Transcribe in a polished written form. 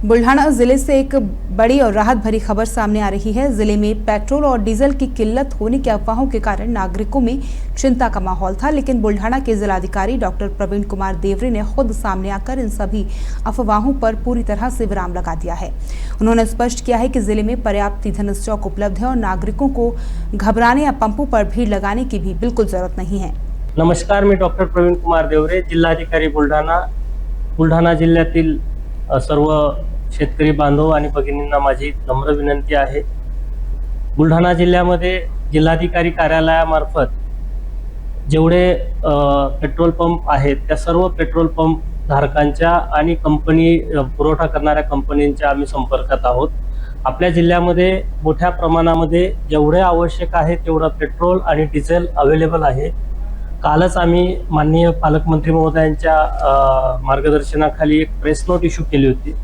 बुल्ढाना जिले से एक बड़ी और राहत भरी खबर सामने आ रही है। जिले में पेट्रोल और डीजल की किल्लत होने की अफवाहों के कारण नागरिकों में चिंता का माहौल था, लेकिन बुल्ढाना के जिलाधिकारी डॉक्टर प्रवीण कुमार देवरे ने खुद सामने आकर इन सभी अफवाहों पर पूरी तरह से विराम लगा दिया है। उन्होंने स्पष्ट किया है कि जिले में पर्याप्त ईंधन स्टॉक उपलब्ध है और नागरिकों को घबराने या पंपों पर भीड़ लगाने की भी बिल्कुल जरूरत नहीं है। नमस्कार, मी डॉक्टर प्रवीण कुमार देवरे, जिल्हाधिकारी बुलढाणा जिल्ह्यातील सर्व शेतकरी बांधव आणि भगिनींना माझी नम्र विनंती आहे। बुलढाणा जिल्ह्यामध्ये जिल्हाधिकारी कार्यालयामार्फत जेवढे पेट्रोल पंप आहेत त्या सर्व पेट्रोल पंप धारकांच्या आणि कंपनी पुरवठा करणाऱ्या कंपनींच्या आम्ही संपर्कात आहोत। आपल्या जिल्ह्यामध्ये मोठ्या प्रमाणामध्ये जेवढे आवश्यक आहे तेवढा पेट्रोल आणि डिझेल अवेलेबल आहे। कालच आम्ही माननीय पालकमंत्री महोदयांच्या मार्गदर्शनाखाली एक प्रेस नोट इश्यू केली होती।